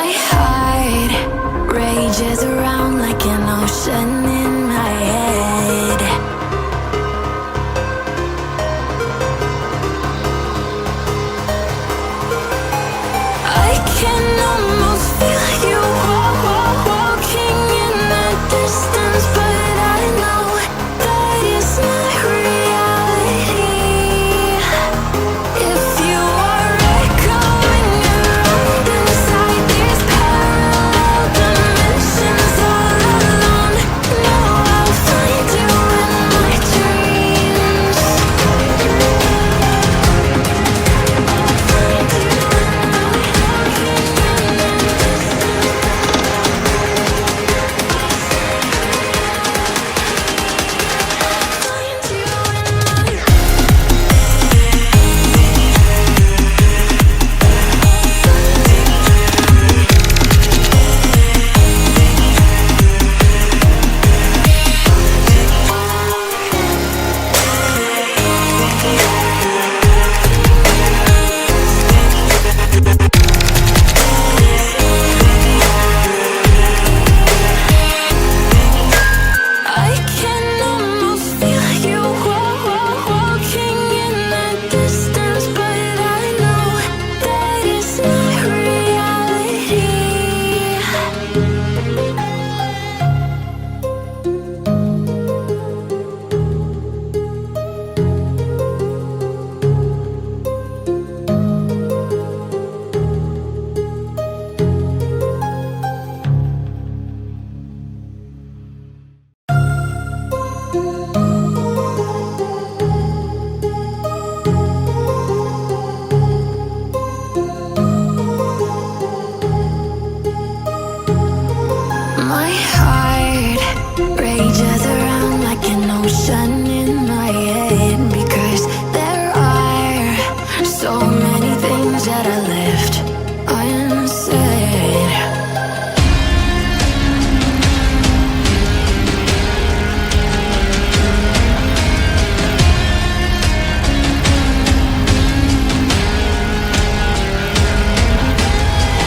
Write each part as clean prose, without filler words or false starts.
My heart rages around like an ocean in my head. I can almost feel you walking in the distance, but I know that it's not reality. If you are echoing around inside these parallel dimensions all alone, know I'll find you in my dreams. I can almost feel you walking in the distance, but I know that it's not reality. My heart rages around like an ocean in my head, because there are so many things that I left unsaid.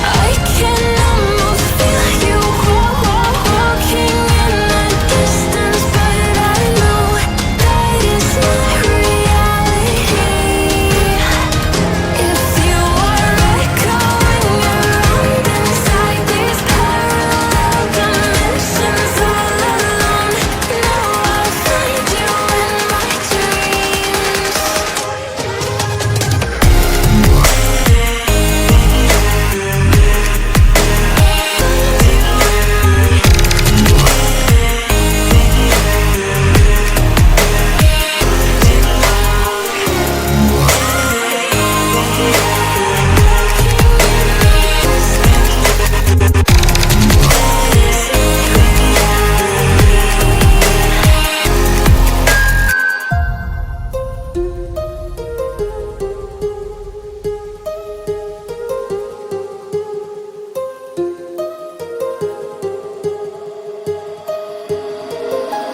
I can almost feel you walking in the distance, but I know that it's not reality. If you are echoing around inside these parallel dimensions all alone, know I'll find you in my dreams.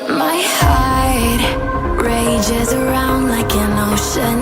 My heart rages around like an ocean